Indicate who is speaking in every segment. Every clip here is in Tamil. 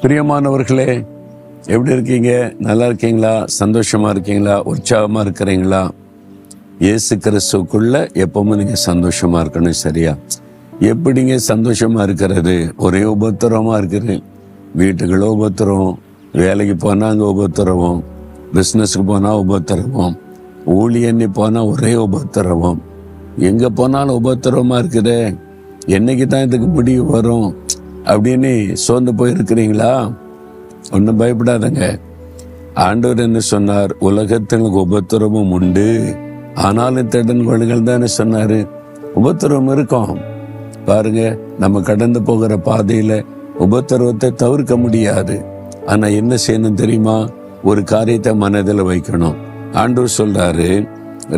Speaker 1: பிரியமானவர்களே, எப்படி இருக்கீங்க? நல்லா இருக்கீங்களா? சந்தோஷமா இருக்கீங்களா? உற்சாகமா இருக்கிறீங்களா? இயேசு கிறிஸ்துக்குள்ள எப்பவுமே நீங்க சந்தோஷமா இருக்கணும். சரியா? எப்படிங்க சந்தோஷமா இருக்கிறது? ஒரே உபத்திரமா இருக்குது. வீட்டுக்குள்ள உபத்திரம், வேலைக்கு போனா அங்கே உபத்திரவம், பிஸ்னஸுக்கு போனா உபத்திரவம், ஊழியன்னு போனா ஒரே உபத்திரவம், எங்க போனாலும் உபத்திரமா இருக்குதே, என்னைக்கு தான் இதுக்கு முடிவு வரும் அப்படின்னு சோர்ந்து போயிருக்கிறீங்களா? ஒன்றும் பயப்படாதங்க. ஆண்டவர் என்ன சொன்னார்? உலகத்தில் உபத்திரமும் உண்டு, ஆனாலும் திடன்கொள்ளுங்கள் தானே சொன்னாரு. உபத்திரவம் இருக்கும் பாருங்க. நம்ம கடந்து போகிற பாதையில உபத்திரவத்தை தவிர்க்க முடியாது. ஆனா என்ன செய்யணும் தெரியுமா? ஒரு காரியத்தை மனதில் வைக்கணும். ஆண்டவர் சொல்றாரு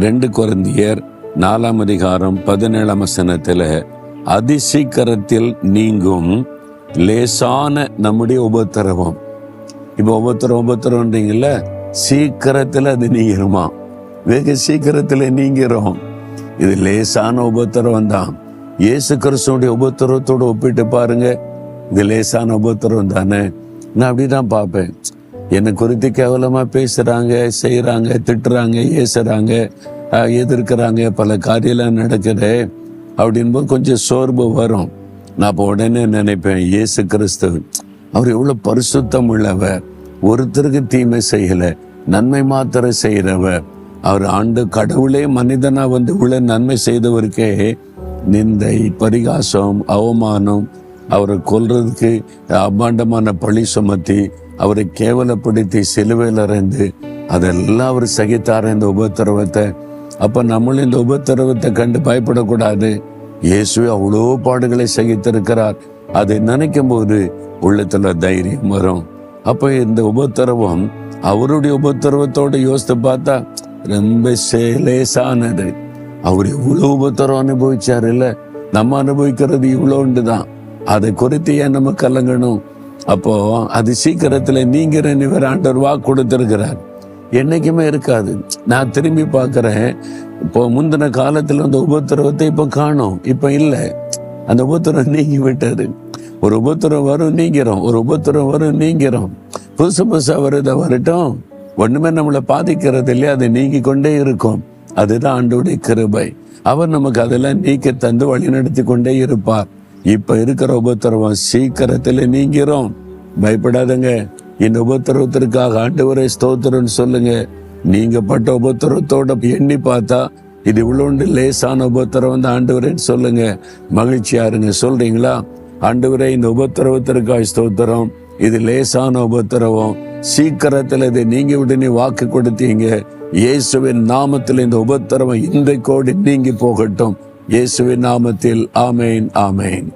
Speaker 1: 2 கொரிந்தியர் 4:17 அதிசீக்கிரத்தில் நீங்கும் லேசான நம்முடைய உபத்திரவம். இப்ப உபத்திரவன்றீங்கல்ல, சீக்கிரத்துல அது நீங்கிருமா? வெகு சீக்கிரத்துல நீங்கிறோம். இது லேசான உபத்திரவம் தான். இயேசு கிறிஸ்துவோடைய உபத்திரவத்தோடு ஒப்பிட்டு பாருங்க. இது லேசான உபத்திரவம் தானே. நான் அப்படிதான் பார்ப்பேன். என்னை குறித்து கேவலமா பேசுறாங்க, செய்யறாங்க, திட்டுறாங்க, ஏசுறாங்க, எதிர்க்கிறாங்க, பல காரியெல்லாம் நடக்குது அப்படின்போது கொஞ்சம் சோர்வு வரும். நான் இப்போ உடனே நினைப்பேன், இயேசு கிறிஸ்து அவர் எவ்வளவு பரிசுத்தம் உள்ளவர், ஒருத்தருக்கு தீமை செய்யல, நன்மை மாத்திரம் செய்யறவர். அவர் ஆண்டு கடவுளே மனிதனா வந்து இவ்வளவு நன்மை செய்தவருக்கே நிந்தை, பரிகாசம், அவமானம், அவரை கொல்றதுக்கு அபாண்டமான பழி சுமத்தி, அவரை கேவலப்படுத்தி சிலுவையில் அறைந்து அதெல்லாம் அவர் சகித்தார் இந்த உபத்திரவத்தை. அப்ப நம்மளும் இந்த உபத்திரவத்தை கண்டு பயப்படக்கூடாது. இயேசுவே அவ்வளோ பாடுகளை சகித்திருக்கிறார். அதை நினைக்கும் போது உள்ளத்துல தைரியம் வரும். அப்ப இந்த உபத்திரவம் அவருடைய உபத்திரவத்தோடு யோசித்து பார்த்தா ரொம்ப லேசானது. அவர் இவ்வளவு உபத்திரம் அனுபவிச்சாரு இல்ல, நம்ம அனுபவிக்கிறது இவ்வளோண்டு தான். அதை குறித்து ஏன் நம்ம கலங்கணும்? அப்போ அது சீக்கிரத்துல நீங்கிற இவர் ஆண்டவர் வாக்கு கொடுத்திருக்கிறார். என்னைக்குமே இருக்காது. நான் திரும்பி பார்க்கிறேன், இப்போ முந்தின காலத்துல அந்த உபத்திரவத்தை இப்ப காணோம், இப்ப இல்லை. அந்த உபத்திரம் நீங்கி விட்டது. ஒரு உபத்திரம் வரும் நீங்கிறோம், ஒரு உபத்திரம் வரும் நீங்கிறோம், புதுசு புதுசா வரட்டும், ஒண்ணுமே நம்மளை பாதிக்கிறது இல்லையா? அது நீங்கி கொண்டே இருக்கும். அதுதான் ஆண்டவருடைய கிருபை. அவர் நமக்கு அதெல்லாம் நீக்கி தந்து வழி நடத்தி கொண்டே இருப்பார். இப்ப இருக்கிற உபத்திரவம் சீக்கிரத்துல நீங்கிறோம். பயப்படாதங்க. இந்த உபத்திரவத்திற்காக ஆண்டவரை ஸ்தோத்திரம்னு சொல்லுங்க. நீங்க பட்ட உபத்திரவத்தோட எண்ணி பார்த்தா இது இவ்வளோண்டு லேசான உபத்திரவம் தான் ஆண்டவரேன்னு சொல்லுங்க. மகிழ்ச்சியா இருங்க. சொல்றீங்களா? ஆண்டவரே, இந்த உபத்திரவத்திற்காக ஸ்தோத்திரம், இது லேசான உபத்திரவம், சீக்கிரத்துல இதை நீங்க விட்டு வாக்கு கொடுத்தீங்க. இயேசுவின் நாமத்தில் இந்த உபத்திரவம் இன்றைக்கோடு நீங்கி போகட்டும். இயேசுவின் நாமத்தில் ஆமேன், ஆமேன்.